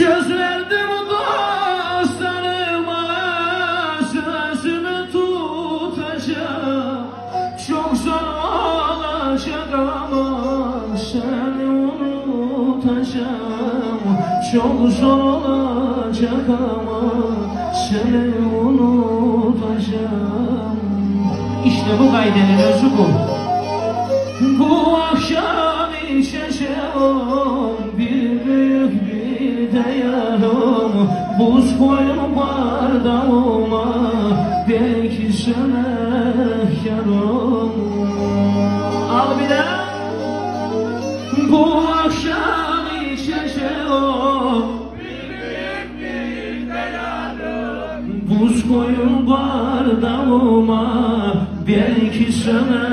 Söz verdim dostlarıma, sözümü tutacağım. Çok zor olacak ama seni unutacağım. Çok zor olacak ama seni unutacağım. İşte bu kaydenin özü bu. Bu akşam içeceğim bir büyük bir de yarım. Buz koyun bardağıma, belki sana yarım. Al bir de. Bu akşam içeceğim bir büyük bir de yarım. Buz koyun bardağıma, belki sana